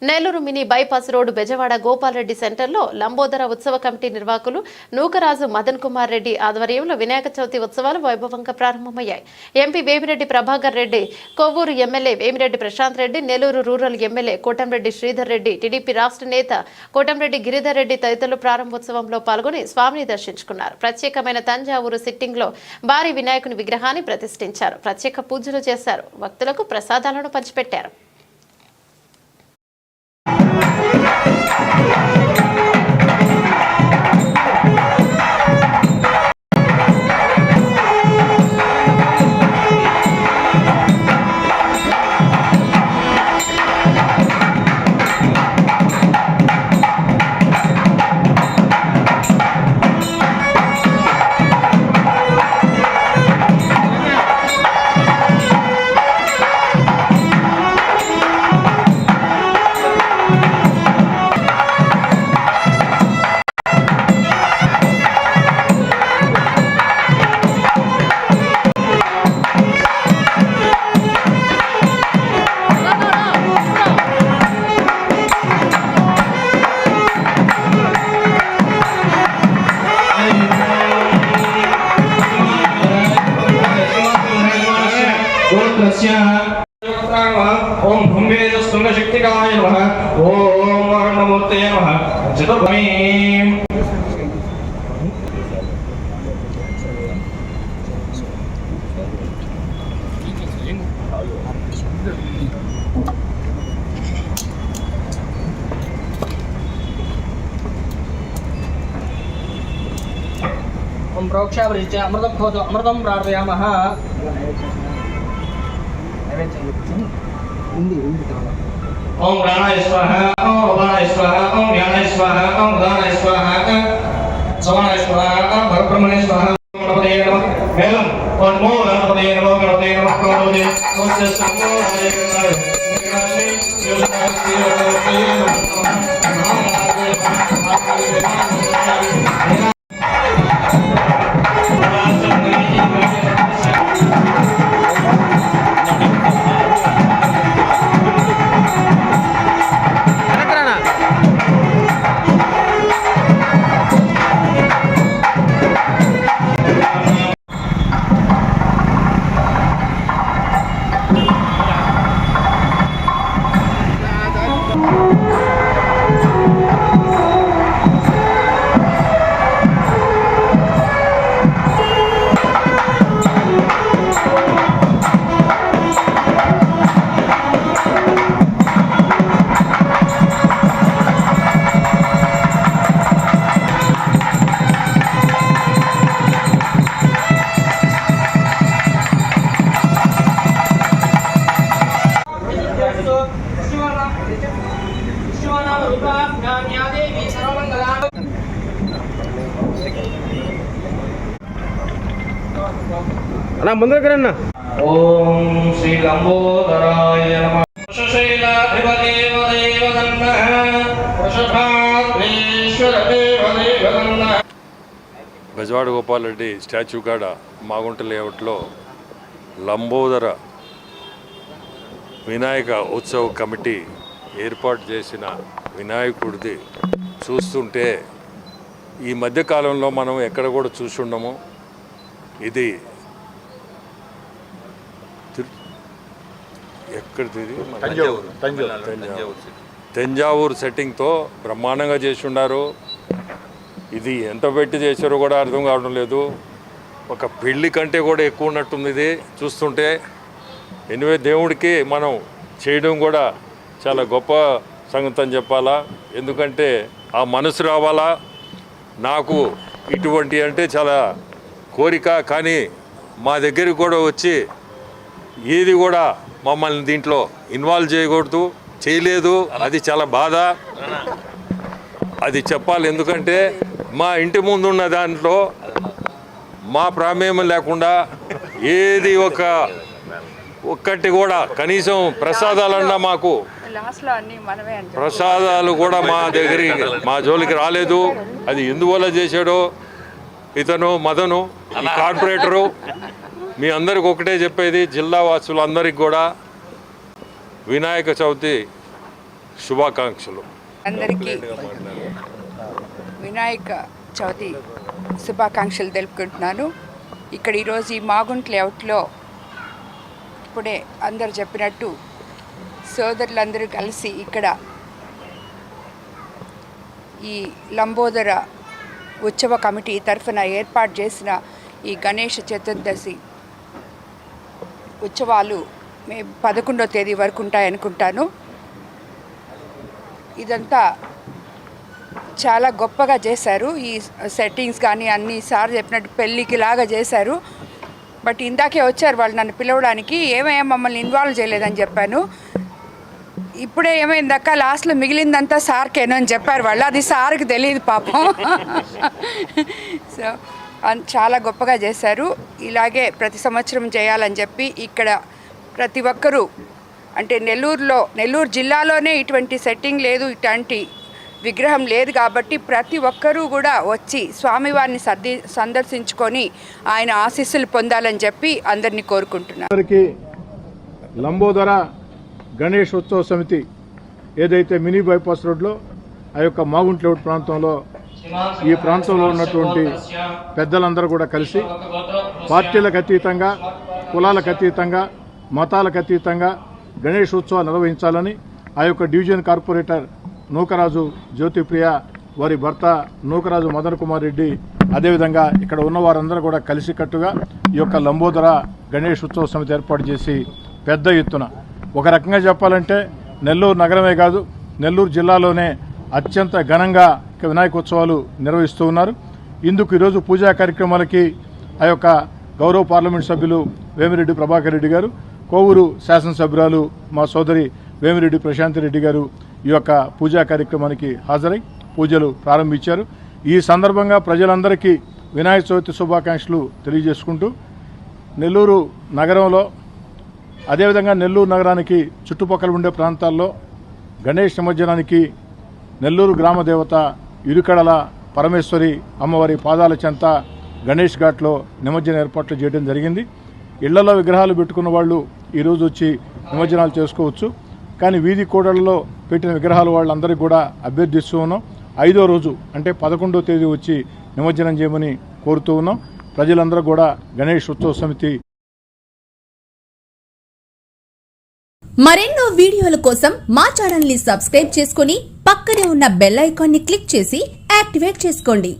Nellore mini bypass road Bezawada Gopala Reddy సెంటర్లో లంబోదర ఉత్సవ committee నిర్వాహకులు నూకరాజు మదన్ కుమార్ రెడ్డి ఆధ్వర్యంలో వినాయక చవితి ఉత్సవాలు వైభవంగా ప్రారంభమయ్యాయి. MP Vemireddy Prabhakar Reddy, Kovvur MLA Vemireddy Prashanth Reddy, Nellore rural MLA Kotamreddy Sridhar Reddy, TDP రాష్ట్ర నేత కోటంరెడ్డి గిరిధర్ రెడ్డి తదితరులు ప్రారంభోత్సవంలో పాల్గొని స్వామిని దర్శించుకున్నారు. ప్రత్యేకమైన తంజావూరు సిట్టింగ్లో భారీ వినాయకుని విగ్రహాన్ని ప్రతిష్ఠించారు. ప్రత్యేక పూజలు చేశారు. భక్తులకు ప్రసాదాలను పంచిపెట్టారు. ओम भूमेजस्तुंग शक्तिकाय नमः ओम वर्णमूर्तये नमः चितभमीं ओम प्रोक्षावृत्य अमृतं खोतो अमृतं प्रार्थयामः ओम प्राणाय स्वाहा ओम अपानाय स्वाहा ओम ज्ञानाय स्वाहा ओम दानाय स्वाहा समानाय स्वाहा परब्रह्मणे स्वाहा गणपतये नमः मेलम और नमो गणपतये नमः गणपतये नमः संगो हरे कृष्ण कृष्ण योगनाथी అన్న ముందర కరన్నా ఓం శ్రీ లంబోదరాయ నమః శైలాధిపదేవ దేవదన్నః వృషభాద్రీశ్వర దేవదన్నః బెజవాడ గోపాలరెడ్డి స్టాచ్యూ కాడ మాగుంట లేఅవుట్లో లంబోదర వినాయక ఉత్సవ కమిటీ ఏర్పాటు చేసిన వినాయకుడిది చూస్తుంటే ఈ మధ్యకాలంలో మనం ఎక్కడ కూడా చూసుండము. ఇది ఎక్కడిది? తంజావూరు సెట్టింగ్తో బ్రహ్మాండంగా చేసి ఉన్నారు. ఇది ఎంత పెట్టి చేశారో కూడా అర్థం కావడం లేదు. ఒక పెళ్లి కంటే కూడా ఎక్కువ ఉన్నట్టుంది ఇది చూస్తుంటే. ఎనివే దేవుడికి మనం చేయడం కూడా చాలా గొప్ప సంగతి అని చెప్పాలా. ఎందుకంటే ఆ మనసు రావాలా. నాకు ఇటువంటి అంటే చాలా కోరిక, కానీ మా దగ్గరికి కూడా వచ్చి ఏది కూడా మమ్మల్ని దీంట్లో ఇన్వాల్వ్ చేయలేదు. అది చాలా బాధ. అది చెప్పాలి. ఎందుకంటే మా ఇంటి ముందున్న దాంట్లో మా ప్రమేయం లేకుండా ఏది ఒక్కటి కూడా కనీసం ప్రసాదాలన్నా మాకు ప్రసాదాలు కూడా మా జోలికి రాలేదు. అది ఎందువల్ల చేశాడో ఇతను మదను ఈ కార్పొరేటరు. మీ అందరికి ఒకటే చెప్పేది, జిల్లా వాసులందరికీ కూడా వినాయక చవితి శుభాకాంక్షలు. అందరికీ వినాయక చవితి శుభాకాంక్షలు తెలుపుకుంటున్నాను. ఇక్కడ ఈరోజు ఈ మాగుంట లేఅవుట్లో ఇప్పుడే అందరు చెప్పినట్టు సోదరులందరూ కలిసి ఇక్కడ ఈ లంబోదర ఉత్సవ కమిటీ తరఫున ఏర్పాటు చేసిన ఈ గణేష చతుర్దశి ఉత్సవాలు మే 11వ తేదీ వరకు ఉంటాయనుకుంటాను. ఇదంతా చాలా గొప్పగా చేశారు. ఈ సెట్టింగ్స్ కానీ అన్నీ సార్ చెప్పినట్టు పెళ్ళికి లాగా చేశారు. బట్ ఇందాకే వచ్చారు వాళ్ళు నన్ను పిలవడానికి, ఏమయ్యా మమ్మల్ని ఇన్వాల్వ్ చేయలేదని చెప్పాను. ఇప్పుడే ఏమైందక్క లాస్ట్లో మిగిలిందంతా సార్కేనో అని చెప్పారు వాళ్ళు. అది సార్కి తెలియదు పాపం. సో చాలా గొప్పగా చేశారు. ఇలాగే ప్రతి సంవత్సరం చేయాలని చెప్పి ఇక్కడ ప్రతి ఒక్కరూ, అంటే నెల్లూరు జిల్లాలోనే ఇటువంటి సెట్టింగ్ లేదు, ఇటువంటి విగ్రహం లేదు కాబట్టి ప్రతి ఒక్కరూ కూడా వచ్చి స్వామివారిని సందర్శించుకొని ఆయన ఆశీస్సులు పొందాలని చెప్పి అందరినీ కోరుకుంటున్నాను. అందరికీ లంబోదర గణేష్ ఉత్సవ సమితి ఏదైతే మినీ బైపాస్ రోడ్లో ఆ యొక్క మాగుంట లేఅవుట్ ప్రాంతంలో ఈ ప్రాంతంలో ఉన్నటువంటి పెద్దలందరూ కూడా కలిసి పార్టీలకు అతీతంగా, కులాలకు అతీతంగా, మతాలకు అతీతంగా గణేష్ ఉత్సవాలు నిర్వహించాలని ఆ యొక్క డివిజన్ కార్పొరేటర్ నూకరాజు జ్యోతిప్రియ, వారి భర్త నూకరాజు మదన్ కుమార్ రెడ్డి, అదేవిధంగా ఇక్కడ ఉన్న వారందరూ కూడా కలిసికట్టుగా ఈ యొక్క లంబోదర గణేష్ ఉత్సవ సమితి ఏర్పాటు చేసి పెద్ద ఎత్తున, ఒక రకంగా చెప్పాలంటే నెల్లూరు నగరమే కాదు నెల్లూరు జిల్లాలోనే అత్యంత ఘనంగా వినాయకోత్సవాలు నిర్వహిస్తూ ఉన్నారు. ఇందుకు ఈరోజు పూజా కార్యక్రమాలకి ఆ యొక్క గౌరవ పార్లమెంట్ సభ్యులు వేమిరెడ్డి ప్రభాకర్ రెడ్డి గారు, కోవూరు శాసనసభ్యురాలు మా సోదరి వేమిరెడ్డి ప్రశాంతి రెడ్డి గారు ఈ యొక్క పూజా కార్యక్రమానికి హాజరై పూజలు ప్రారంభించారు. ఈ సందర్భంగా ప్రజలందరికీ వినాయక చవితి శుభాకాంక్షలు తెలియజేసుకుంటూ నెల్లూరు నగరంలో, అదేవిధంగా నెల్లూరు నగరానికి చుట్టుపక్కల ఉండే ప్రాంతాల్లో గణేష్ నిమజ్జనానికి నెల్లూరు గ్రామ దేవత ఇరుకడల పరమేశ్వరి అమ్మవారి పాదాల చెంత గణేష్ ఘాట్లో నిమజ్జన ఏర్పాట్లు చేయడం జరిగింది. ఇళ్లలో విగ్రహాలు పెట్టుకున్న వాళ్ళు ఈరోజు వచ్చి నిమజ్జనాలు చేసుకోవచ్చు. కానీ వీధి కూడళ్లలో పెట్టిన విగ్రహాలు వాళ్ళందరికీ కూడా అభ్యర్థిస్తూ ఉన్నాం. 5వ రోజు అంటే 11వ తేదీ వచ్చి నిమజ్జనం చేయమని కోరుతూ ఉన్నాం. ప్రజలందరూ కూడా గణేష్ ఉత్సవ సమితి మరెన్నో వీడియోల కోసం మా ఛానల్ ని సబ్స్క్రైబ్ చేసుకుని పక్కనే ఉన్న బెల్ ఐకాన్ ని క్లిక్ చేసి యాక్టివేట్ చేసుకోండి.